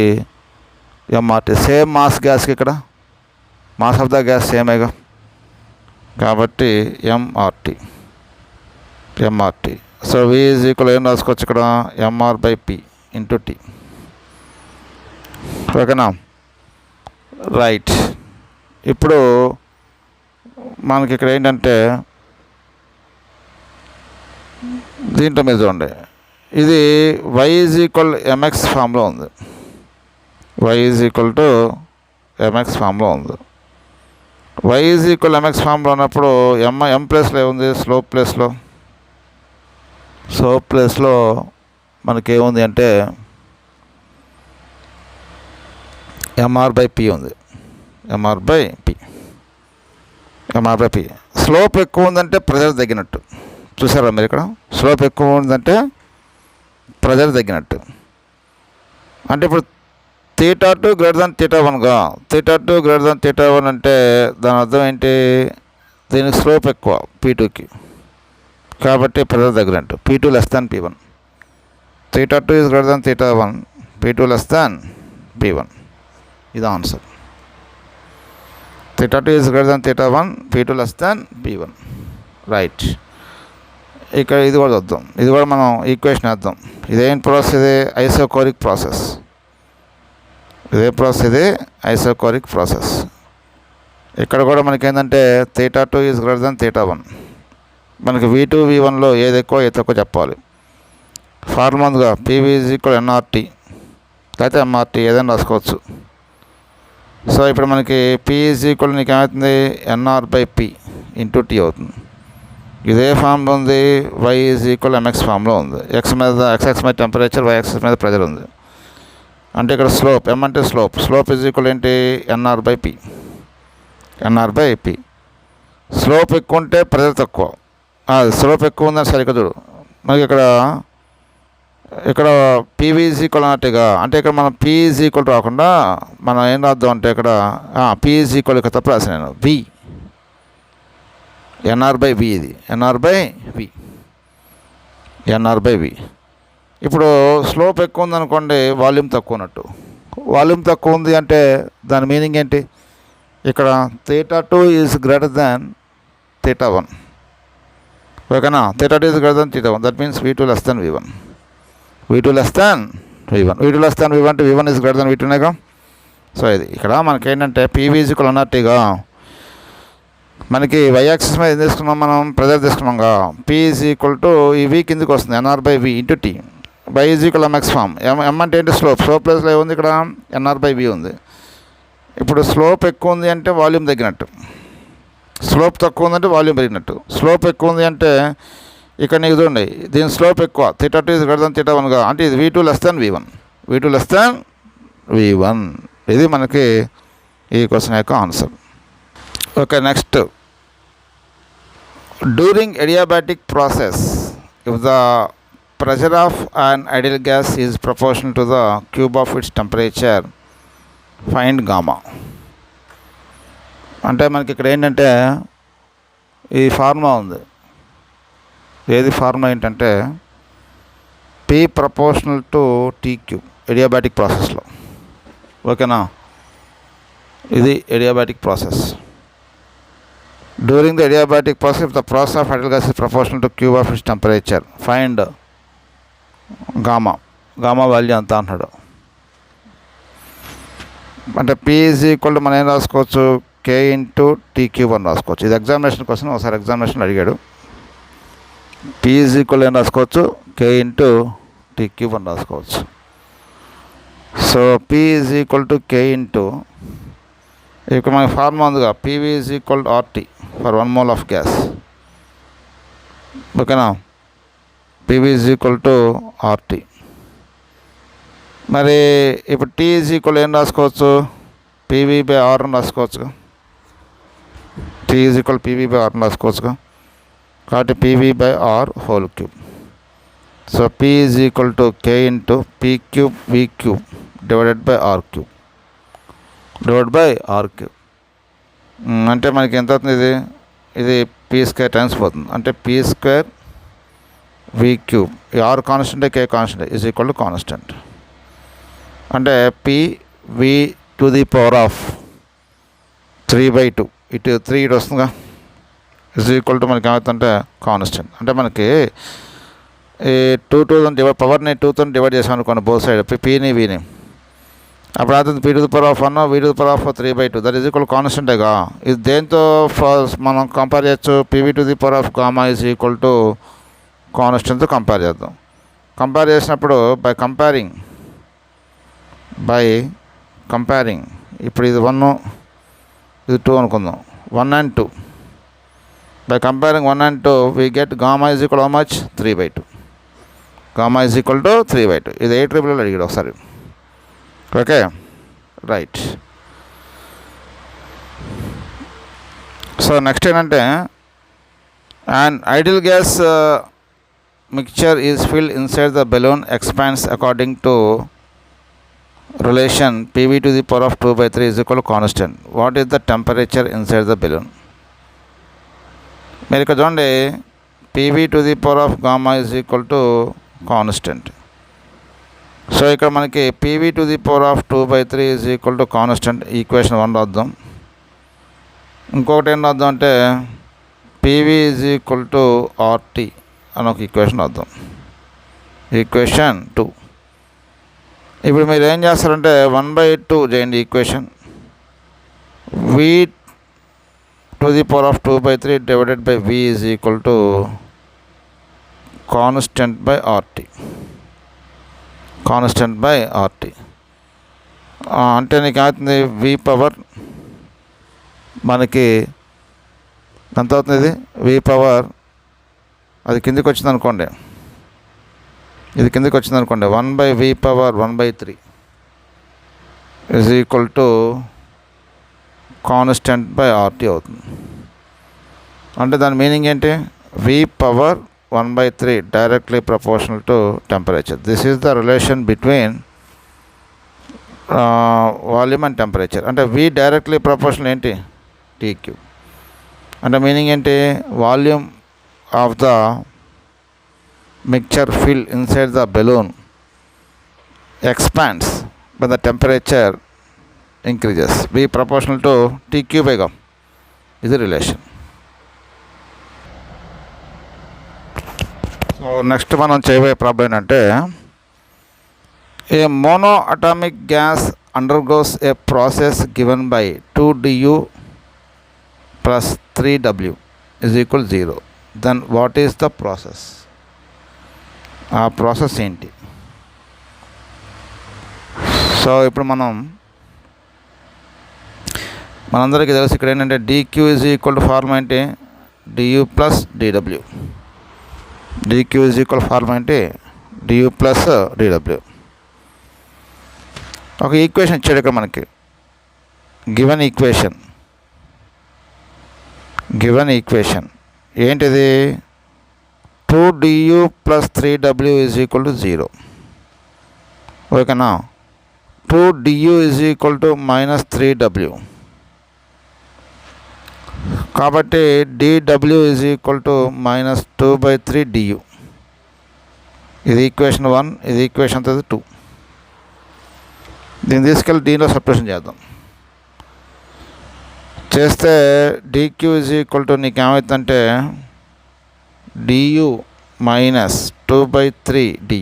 MRT. సేమ్ మాస్ గ్యాస్కి ఇక్కడ మాస్ ఆఫ్ ద గ్యాస్ సేమేగా, కాబట్టి MRT. So V is equal ఏం రాసుకోవచ్చు ఇక్కడ, MR/P ఇంటూ T. ఓకేనా. రైట్. ఇప్పుడు మనకి ఇక్కడ ఏంటంటే దీంట్లో మీద చూడండి, ఇది y = mx ఫామ్లో ఉంది. y = mx ఫామ్లో ఉంది. y = mx ఫామ్లో ఉన్నప్పుడు m ప్లేస్లో ఏముంది? స్లోప్ ప్లేస్లో మనకేముంది అంటే mr/p ఉంది. mr/p. స్లోప్ ఎక్కువ ఉందంటే ప్రెజర్ తగ్గినట్టు. చూసారా మీరు ఇక్కడ? స్లోప్ ఎక్కువ ఉందంటే ప్రెజర్ తగ్గినట్టు. అంటే ఇప్పుడు θ2 > θ1గా, θ2 > θ1 అంటే దాని అర్థం ఏంటి? దీనికి స్లోప్ ఎక్కువ P2కి, కాబట్టి ప్రెజర్ తగ్గినట్టు. P2 < P1. θ2 > θ1, P2 < P1. ఇది ఆన్సర్. θ2 > θ1, P2 < P1. రైట్. ఇక్కడ ఇది కూడా చూద్దాం. ఇది కూడా మనం ఈక్వేషన్ వేద్దాం. ఇదేం ప్రాసెస్? ఇది ఐసోకోరిక్ ప్రాసెస్. Isochoric process. ఇక్కడ కూడా మనకి ఏంటంటే θ2 > θ1. మనకి V2 V1లో ఏది ఎక్కువ ఏది తక్కువ చెప్పాలి. ఫార్ములా ముందుగా PV = nRT లేకపోతే MRT ఏదైనా రాసుకోవచ్చు. సో ఇప్పుడు మనకి P నీకు ఏమవుతుంది? nR/P × T అవుతుంది. ఇదే ఫామ్లో ఉంది. y = mx ఫామ్లో ఉంది. x మీద టెంపరేచర్, y యాక్సిస్ మీద ప్రెజర్ ఉంది. అంటే ఇక్కడ స్లోప్, m అంటే స్లోప్ = ఏంటి? nR/P. స్లోప్ ఎక్కువ ఉంటే ప్రెజర్ తక్కువ. స్లోప్ ఎక్కువ ఉందని సరిగ్గా చూడు. మనకి ఇక్కడ PV = అన్నట్టుగా, అంటే ఇక్కడ మనం P రాకుండా మనం ఏం రాద్దాం అంటే ఇక్కడ P ఇక్కడ తప్పు రాసి నేను V, nR/V. ఇది nR/V. ఇప్పుడు స్లోప్ ఎక్కువ ఉందనుకోండి, వాల్యూమ్ తక్కువ ఉన్నట్టు. వాల్యూమ్ తక్కువ ఉంది అంటే దాని మీనింగ్ ఏంటి? ఇక్కడ θ2 > θ1. ఓకేనా? θ2 > θ1. That means V2 < V1. V2 అంటే V1 > V2నేగా. సో ఇది ఇక్కడ మనకి ఏంటంటే PV = nRTగా మనకి y యాక్సిస్ మీద ఏం తీసుకున్నాం? మనం ప్రెజర్ తీసుకున్నాంగా. P ఈ V కిందకి వస్తుంది, nR/V × T. y = mx form. m అంటే ఏంటి? స్లోప్ ప్లేస్లో ఏముంది? ఇక్కడ nR/V ఉంది. ఇప్పుడు స్లోప్ ఎక్కువ ఉంది అంటే వాల్యూమ్ తగ్గినట్టు, స్లోప్ తక్కువ ఉందంటే వాల్యూమ్ పెరిగినట్టు. స్లోప్ ఎక్కువ ఉంది అంటే ఇక్కడ నీకు చూడండి, దీని స్లోప్ ఎక్కువ θ2 > θ1గా, అంటే ఇది V2 < V1. ఇది మనకి ఈ క్వశ్చన్ యొక్క answer. Okay, next. During adiabatic process, if the pressure of an ideal gas is proportional to the cube of it's temperature, find gamma. అంటే మనకి ఇక్కడ ఏంటంటే ఈ ఫార్ములా ఉంది. ఏది ఫార్ములా ఏంటంటే P proportional to T³ adiabatic ప్రాసెస్లో. ఓకేనా? ఇది adiabatic process. During the adiabatic process, the process of ideal gas is proportional to cube of it's temperature, find gamma. Gamma value అంతా అంటాడు. అంటే P మనం ఏం రాసుకోవచ్చు? K × T³ అని రాసుకోవచ్చు. ఇది ఎగ్జామినేషన్ కోసం ఒకసారి ఎగ్జామినేషన్ అడిగాడు. P ఏం రాసుకోవచ్చు? K × T³ అని రాసుకోవచ్చు. సో P K × ఇక్కడ మనకి ఫార్ములా ఉందిగా, PV = RT for 1 mole of gas. ఓకేనా? PV = RT. మరి ఇప్పుడు T ఏం రాసుకోవచ్చు? PV/R అని రాసుకోవచ్చుగా. T PV/R అని రాసుకోవచ్చుగా. కాబట్టి PV/R^3. So P K × P³ V³ /R³ అంటే మనకి ఎంత అవుతుంది? ఇది P² టైమ్స్ పోతుంది. అంటే P² V³. ఈ R constant, K constant = constant. అంటే PV⁴ 3/2 ఇటు 3 ఇటు వస్తుందిగా, మనకి ఏమవుతుందంటే కాన్స్టెంట్. అంటే మనకి ఈ 2 పవర్ని 2తో డివైడ్ చేసాం అనుకోండి, బోత్ సైడ్ Pని Vని. అప్పుడు అవుతుంది p to the power of 1 v to the power of 3/2 that is equal కాన్స్టెంటేగా. ఇది దేంతో మనం కంపేర్ చేయొచ్చు? pv to the power of gamma is equal to కాన్స్టెంట్తో కంపేర్ చేద్దాం. కంపేర్ చేసినప్పుడు బై కంపేరింగ్ ఇప్పుడు ఇది 1 ఇది 2 అనుకుందాం, 1 and 2. By comparing 1 and 2 we get gamma is equal how much? 3/2. Gamma is equal to 3/2. ఇది 8 ట్రిపుల్ అడిగాడు ఒకసారి. Okay, right. సో నెక్స్ట్ ఏంటంటే an ideal gas mixture is filled inside the balloon expands according to relation pv to the power of 2/3 is equal to constant. What is the temperature inside the balloon? మీరు ఇక్కడ చూడండి, pv to the power of gamma is equal to constant. So ఇక్కడ మనకి pv to the power of 2/3 is equal to constant. Equation 1 రాద్దాం. ఇంకొకటి ఏం రాద్దాం అంటే pv is equal to RT అని ఒక ఈక్వేషన్ రాద్దాం, ఈక్వేషన్ 2. ఇప్పుడు మీరు ఏం చేస్తారంటే 1/2 చేయండి equation. v to the power of 2/3 divided by v is equal to constant by RT. Constant by RT అంటే నీకు ఏమవుతుంది? v పవర్ మనకి ఎంత అవుతుంది? ఇది v పవర్ అది కిందికి వచ్చింది అనుకోండి, ఇది కిందికి వచ్చింది అనుకోండి, 1/v power 1/3 is equal to constant by RT అవుతుంది. అంటే దాని మీనింగ్ ఏంటి? v power 1/3 directly proportional to temperature. This is the relation between volume and temperature. అంటే v directly proportional ఏంటి? TQ. అంటే మీనింగ్ ఏంటి? Volume of the mixture fill inside the balloon expands when the temperature increases. v proportional to TQ by G is the relation. So next మనం చేయబోయే problem ఏంటంటే a monoatomic gas undergoes a process given by 2du plus 3w is equal 0. Then what is the process? ఆ process ఏంటి? So ఇప్పుడు మనందరికీ తెలుసు ఇక్కడ ఏంటంటే dq is equal to formula ఏంటి? du plus dw. dq is equal formula ఏంటి? du plus dw. ఒక ఈక్వేషన్ ఇచ్చాడు ఇక్కడ మనకి, గివెన్ ఈక్వేషన్ ఏంటిది? 2du plus 3w is equal to 0. ఓకేనా? 2du is equal to minus 3w. కాబట్టి dw is equal to minus 2/3 du. ఇది equation 1, ఇది ఈక్వేషన్ 2. దీన్ని తీసుకెళ్ళి దీనిలో సబ్స్టిట్యూషన్ చేద్దాం. చేస్తే dq is equal to నీకు ఏమవుతుందంటే du minus 2/3 du.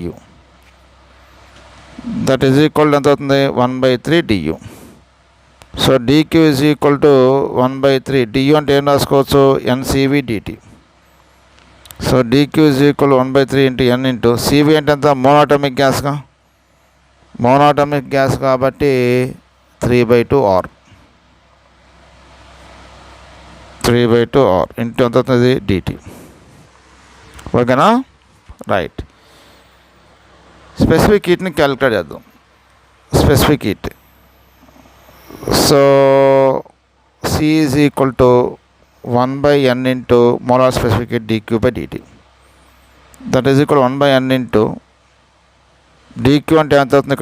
That is equal ఎంత అవుతుంది? 1/3 du. So dq is equal to 1/3. du అంటే ఏం రాసుకోవచ్చు? NCV dt. So dq is equal 1/3 into n into cv అంటే ఎంత? మోనోటామిక్ గ్యాస్ కాబట్టి 3/2 R. 3/2 R ఇంటూ ఎంత అవుతుంది? dt. ఓకేనా? రైట్. స్పెసిఫిక్ హీట్ని క్యాలిక్యులేట్ చేద్దాం. Specific heat, so C is equal to 1/n into molar specific heat dq by dt. That is equal to 1/n into dq అంటే ఎంత అవుతుంది?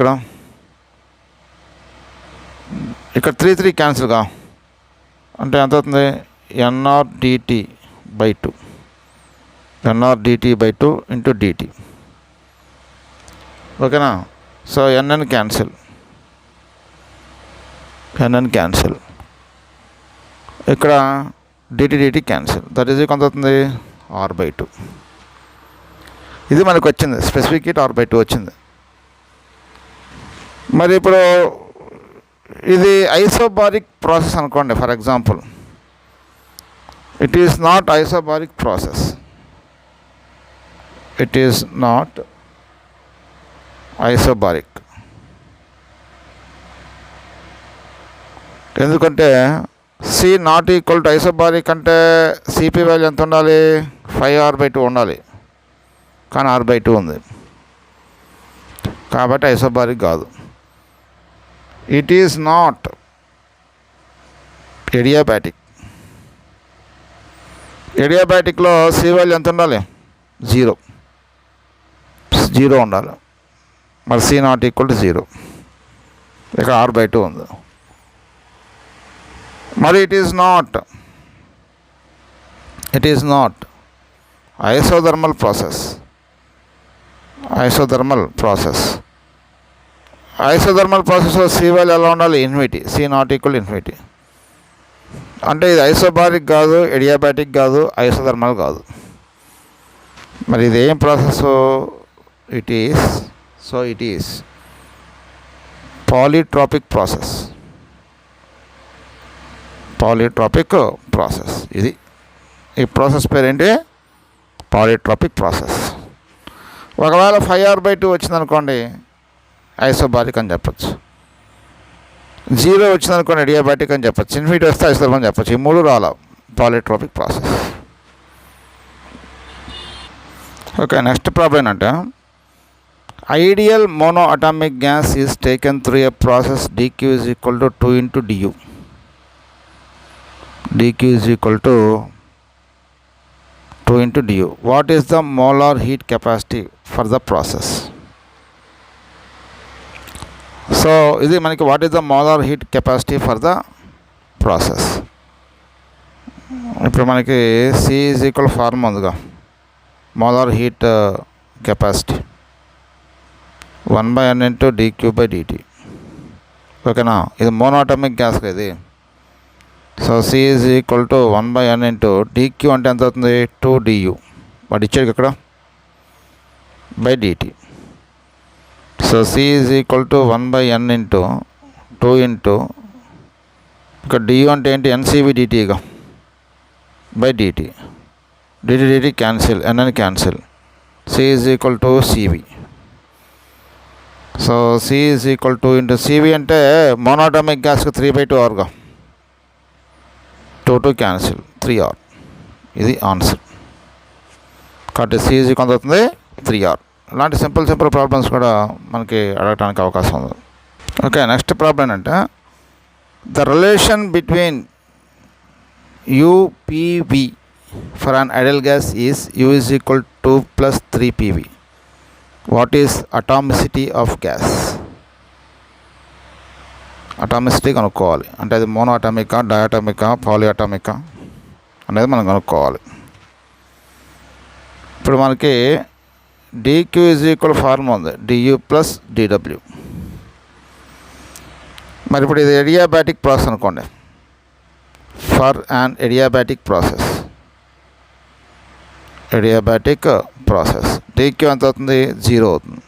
ఇక్కడ 3 క్యాన్సిల్గా అంటే ఎంత అవుతుంది? nr dt by 2. nr dt by 2 into dt. ఓకేనా? So nn cancel, ఇక్కడ dt cancel. That is కొంత అవుతుంది? R/2. ఇది మనకు వచ్చింది స్పెసిఫిక్ హీట్ R/2 వచ్చింది. మరి ఇప్పుడు ఇది ఐసోబారిక్ ప్రాసెస్ అనుకోండి. For example, it is not isobaric process. It is not isobaric. ఎందుకంటే C not equal to isobaric అంటే సిపి వాల్యూ ఎంత ఉండాలి? 5R/2 ఉండాలి. కానీ R/2 ఉంది కాబట్టి ఐసోబారిక్ కాదు. It is not adiabatic. ఎడియాబాటిక్లో సి వాల్యూ ఎంత ఉండాలి? 0 ఉండాలి. మరి సి నాట్ ఈక్వల్ టు 0. ఇక R/2 ఉంది. మరి it is not isothermal process. Isothermal ప్రాసెస్లో సి వాల్యూ ఎలా ఉండాలి? Infinity. C not equal infinity. అంటే ఇది ఐసోబారిక్ కాదు, ఎడియాబాటిక్ కాదు, ఐసోథర్మల్ కాదు. మరి ఇది ఏం process? It is polytropic process. ఇది ఈ ప్రాసెస్ పేరేంటి? Polytropic process. ఒకవేళ 5R/2 వచ్చిందనుకోండి ఐసోబారిక్ అని చెప్పచ్చు. 0 వచ్చిందనుకోండి ఎడియాబాటిక్ అని చెప్పచ్చు. ఇన్ఫినిటీ వస్తే ఐసోథర్మల్ అని చెప్పచ్చు. ఈ 3 రాలా పాలీట్రాపిక్ ప్రాసెస్. ఓకే, నెక్స్ట్ ప్రాబ్లం ఏంటంటే ideal mono atomic gas is taken through a process dq is equal to 2 into du. dq is equal to 2 into du. What is the molar heat capacity for the process? So ఇది మనకి what is the molar heat capacity for the process. ఇప్పుడు మనకి c is equal form ఉందిగా, molar heat capacity 1/n into dq/dt. ఓకేనా? ఇది monatomic gas ఇది. So C is equal to 1/n into dq అంటే ఎంత అవుతుంది? 2 du. వాడు ఇచ్చాడు ఇక్కడ /dt. So C is equal to 1/n into 2 into ఇక్కడ du అంటే ఏంటి? NCV/dt ఇక /dt. dt క్యాన్సిల్, n అని cancel. C is equal to CV. So C is equal to into CV అంటే మోనోటామిక్ గ్యాస్కి 3/2 అవర్గా 2 క్యాన్సిల్ 3R. ఇది ఆన్సర్. కాబట్టి C is equal అవుతుంది 3R. ఇలాంటి సింపుల్ ప్రాబ్లమ్స్ కూడా మనకి అడగడానికి అవకాశం ఉంది. ఓకే, నెక్స్ట్ ప్రాబ్లం ఏంటంటే the relation between UPV for an ideal gas is U is equal to 2 plus 3 PV. What is atomicity of gas? Atomicity కనుక్కోవాలి. అంటే అది మోనో అటామికా, డయాటమికా, పాలీ అటామికా అనేది మనం కనుక్కోవాలి. ఇప్పుడు మనకి dq is equal ఫార్మ్ ఉంది, du plus dw. మరి ఇప్పుడు ఇది ఎడియాబాటిక్ ప్రాసెస్ అనుకోండి. For an adiabatic process dq ఎంత అవుతుంది? 0 అవుతుంది.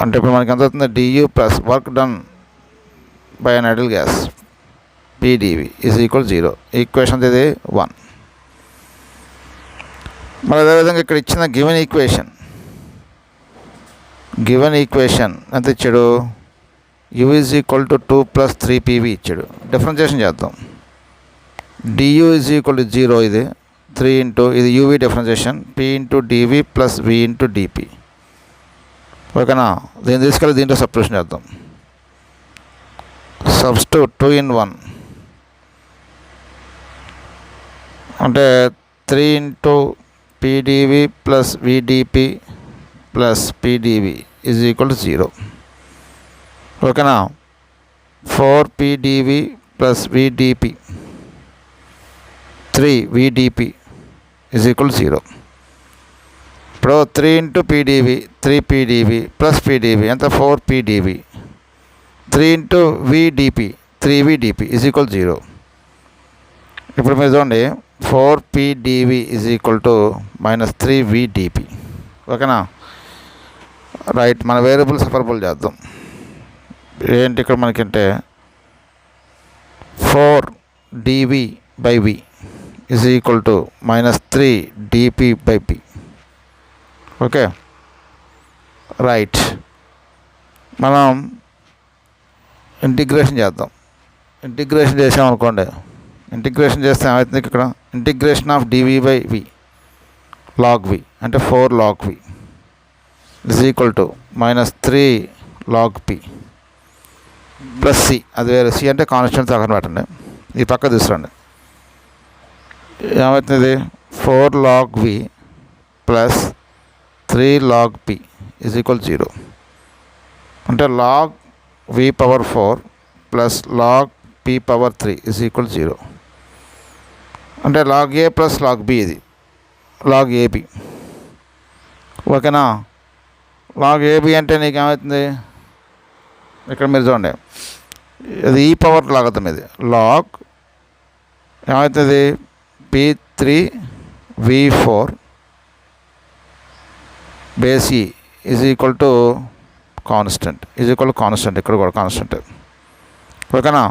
అంటే ఇప్పుడు మనకి ఎంత అవుతుంది? du plus work done by an ideal gas PdV is equal 0. Equation ఇది 1. మరి అదేవిధంగా ఇక్కడ ఇచ్చిన గివెన్ ఈక్వేషన్ ఎంత ఇచ్చాడు? U is equal to 2 plus 3 PV ఇచ్చాడు. డిఫరెన్షియేషన్ చేద్దాం. du ఈజ్ ఈక్వల్ టు 0, ఇది 3 ఇంటూ ఇది UV differentiation P into dV plus V into dP. ఓకేనా? దీన్ని తీసుకెళ్ళి దీంట్లో సబ్స్టిట్యూషన్ చేద్దాం. సబ్స్టిట్యూట్ 2 in 1 అంటే 3 into PdV plus VdP plus PdV is equal to 0. ఓకేనా? 4 PdV plus VdP 3 VdP is equal to 0. ఇప్పుడు 3 into PdV 3 PdV plus PdV ఎంత? 4 PdV 3 into VdP 3 VdP is equal 0. ఇప్పుడు మీరు చూడండి 4 PdV is equal to -3 VdP. ఓకేనా? Right, మన variable separable చేద్దాం. ఏంటి ఇక్కడ మనకంటే 4 dv by v is equal to minus 3 dp by p. Okay right. మనం ఇంటిగ్రేషన్ చేద్దాం. ఇంటిగ్రేషన్ చేసామనుకోండి, ఇంటిగ్రేషన్ చేస్తే ఏమవుతుంది ఇక్కడ integration of dv by v log v అంటే 4 log v is equal to minus 3 log p plus C. అది వేరే, C అంటే కాన్స్టెంట్ పక్కన పెట్టండి, ఈ పక్క తీసుకురండి. ఏమవుతుంది 4 log v plus 3 log p is equal 0. అంటే log v power 4 plus log p power 3 is equal 0. అంటే log a plus log b, ఇది log ab. ఓకేనా? log ab అంటే నీకు ఏమవుతుంది ఇక్కడ మీరు చూడండి, అది ఈ పవర్ లాగుతాం, ఇది లాగ్ ఏమవుతుంది p3 v4 బేస్ ఈ ఈజ్ ఈక్వల్ టు కాన్స్టెంట్, ఇక్కడ కూడా కాన్స్టెంట్. ఓకేనా?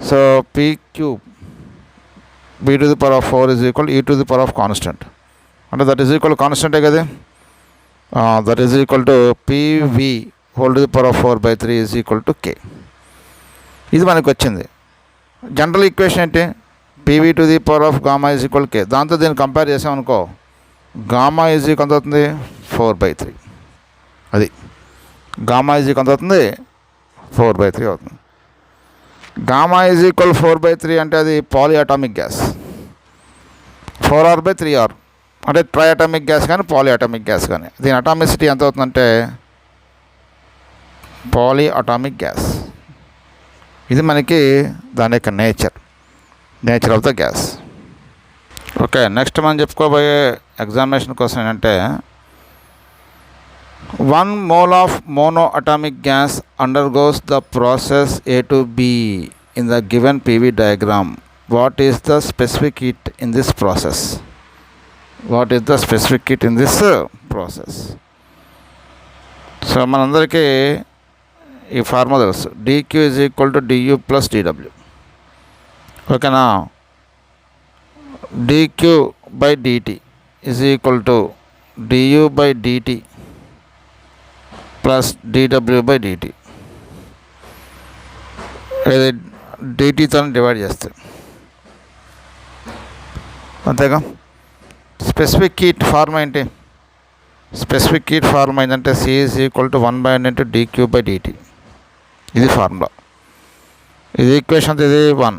So p cube b to the power of 4 is equal e to the power of constant. అంటే దట్ ఈజ్ ఈక్వల్ కాన్స్టెంటే కదా, that is equal to pv whole to the power of 4/3 is equal to k. ఇది మనకు వచ్చింది. General equation ఏంటి? pv to the power of gamma is equal k. దాంతో దీన్ని compare చేసామనుకో, gamma is equal ఎంత అవుతుంది 4/3. అది గామా ఈజ్ ఈక్వల్ ఎంత అవుతుంది 4/3 అవుతుంది. గామా ఈజ్ ఈక్వల్ 4/3 అంటే అది పాలీ అటామిక్ గ్యాస్. 4r/3r అంటే ట్రై అటామిక్ గ్యాస్ కానీ పాలీ అటామిక్ గ్యాస్ కానీ. దీని అటామిసిటీ ఎంత అవుతుందంటే పాలీ అటామిక్ గ్యాస్. ఇది మనకి దాని యొక్క nature of the gas. Okay, next మనం చెప్పుకోబోయే ఎగ్జామినేషన్ కోసం ఏంటంటే 1 mole of monoatomic gas undergoes the process A to B in the given PV diagram. What is the specific heat in this process? So మనందరికీ ఈ formula తెలుసు, dq is equal to du plus dw. ఓకేనా? dq by dt is equal to du by dt plus dw by dt. ఇది dtతో divide చేస్తే అంతేగా. Specific heat formula ఏంటి? Specific heat formula ఏంటంటే C is equal to 1/n into dq by dt. ఇది formula. ఇది equation, ఇది 1,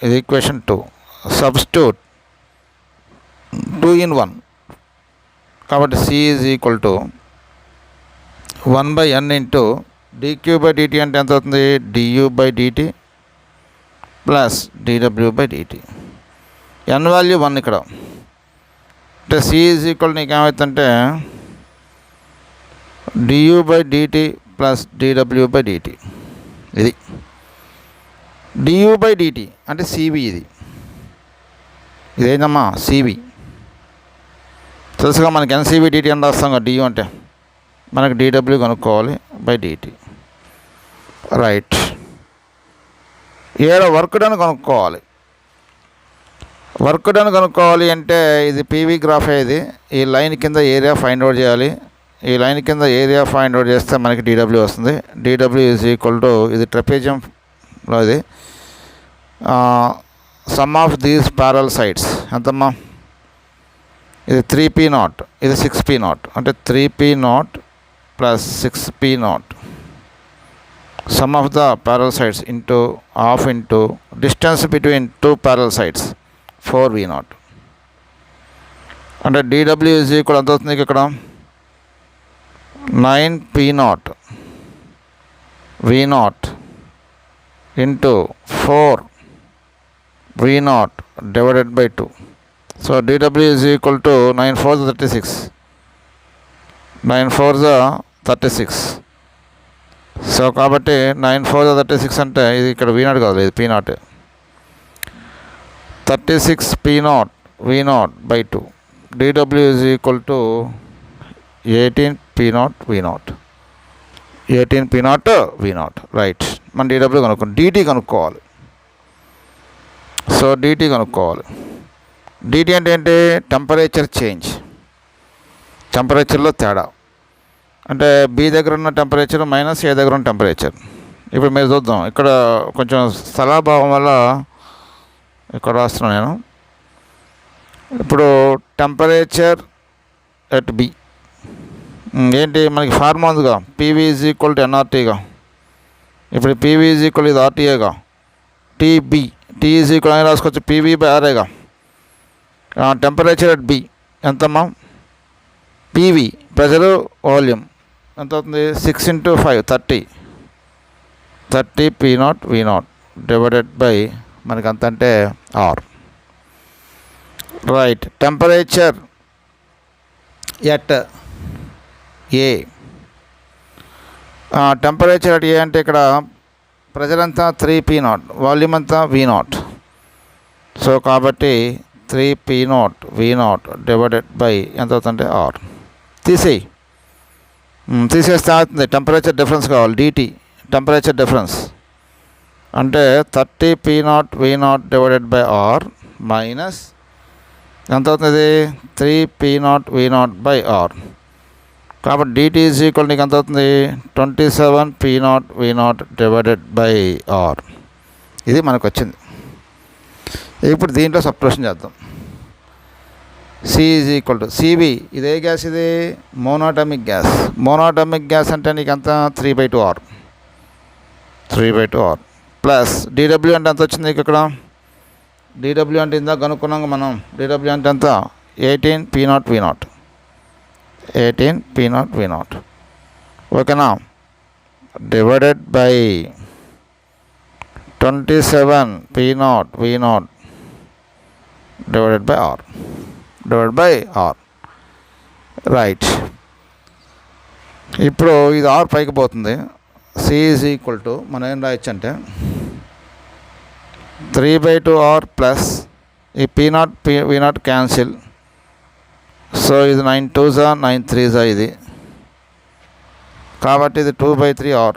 ఇది equation 2. Substitute 2 in 1 కాబట్టి C is equal to 1/n into dq by dt అంటే ఎంత అవుతుంది du by dt plus dw by dt. n value 1 ఇక్కడ. అంటే C is equal నీకు ఏమవుతుందంటే du by dt plus dw by dt. ఇది du by dt అంటే CV. ఇదేంటమ్మా CV. తెలుసుగా మనకి NCV dt అని రాస్తాం కదా, du అంటే మనకు dw కనుక్కోవాలి బై dt. రైట్. ఏడ వర్క్ డన్ కనుక్కోవాలి. వర్క్ డన్ కనుక్కోవాలి అంటే ఇది పీవీ గ్రాఫే. ఇది ఈ లైన్ కింద ఏరియా ఫైండ్ అవుట్ చేయాలి. ఈ లైన్ కింద ఏరియా ఫైండ్ అవుట్ చేస్తే మనకి dw వస్తుంది. dw ఈజ్ ఈక్వల్ టు, ఇది ట్రెపేజియంలో ఇది some of these parallel sides ఎంతమ్మా, ఇది 3p0, ఇది 6p0 అంటే 3p0 plus 6p0 sum of the parallel sides into half into distance between two parallel sides 4v0 అంటే dw is equal ఎంత అవుతుంది ఇక్కడ 9p0 v0 into 4v0 divided by 2. So dw is equal to 9 4 36, 9 4 36. So కాబట్టి 9 4 36 అంటే ఇది ఇక్కడ v0 కాదు, ఇది p0. 36p0 v0 by 2. dw is equal to 18p0 v0. 18 P not V not. Right. మనం dW కనుక్కోండి, dt కనుక్కోవాలి. సో dt కనుక్కోవాలి. dt అంటే ఏంటి? టెంపరేచర్ చేంజ్, టెంపరేచర్లో తేడా. అంటే B దగ్గర ఉన్న టెంపరేచర్ మైనస్ A దగ్గర ఉన్న టెంపరేచర్. ఇప్పుడు మీరు చూద్దాం, ఇక్కడ కొంచెం స్థలాభావం వల్ల ఇక్కడ రాస్తున్నాను నేను. ఇప్పుడు టెంపరేచర్ ఎట్ B ఏంటి మనకి ఫార్ములా ఉందిగా, PV = nRTగా. ఇప్పుడు PV ఇది RTAగా. TB T అని రాసుకోవచ్చు, PV/RAగా. టెంపరేచర్ ఎట్ B ఎంతమ్మా? PV ప్రెజరు వాల్యూమ్ ఎంత అవుతుంది? 6 × 5 30 P not V not divided by మనకి ఎంత అంటే R. Right. Temperature at A, temperature at A అంటే ఇక్కడ ప్రెజర్ అంతా 3 P నాట్, వాల్యూమ్ అంతా V నాట్. సో కాబట్టి 3 P not V not divided by ఎంత అవుతుందంటే R. తీసేస్తే అవుతుంది టెంపరేచర్ డిఫరెన్స్ కావాలి, dt టెంపరేచర్ డిఫరెన్స్ అంటే 30 P not V not divided by R minus ఎంత అవుతుంది? 3 P not V not by R. కాబట్టి dt నీకు ఎంత అవుతుంది? 27 P not V not divided by R. ఇది మనకు వచ్చింది. ఇప్పుడు దీంట్లో సబ్స్టిట్యూషన్ చేద్దాం. C = Cv. ఇదే గ్యాస్, ఇది మోనోటమిక్ గ్యాస్. మోనోటమిక్ గ్యాస్ అంటే నీకు ఎంత? 3/2R. 3/2R ప్లస్ dW అంటే ఎంత వచ్చింది నీకు ఇక్కడ? dW అంటే ఇందాక కనుక్కున్నాం మనం. dW అంటే ఎంత? 18 P not V not. 18 P not V not. ఓకేనా? Divided by 27 P not V not divided by R. Right. ఇప్పుడు ఇది R పైకి పోతుంది. C = మనం ఏం రాయొచ్చు అంటే 3/2R ప్లస్ ఈ P not V not cancel. So ఇది 9 2s 9 3s ఇది. కాబట్టి ఇది 2/3R.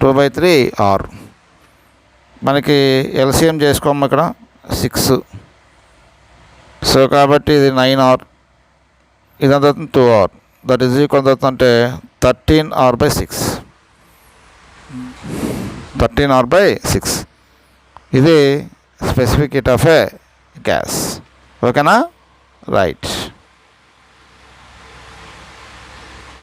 2/3R. మనకి LCM చేసుకోము ఇక్కడ 6. సో కాబట్టి ఇది 9R, ఇదంతా 2R. దట్ ఈజ్ ఈక్వల్ అంటే 13R/6. 13R/6. ఇది specific heat of A gas. ఓకేనా? రైట్.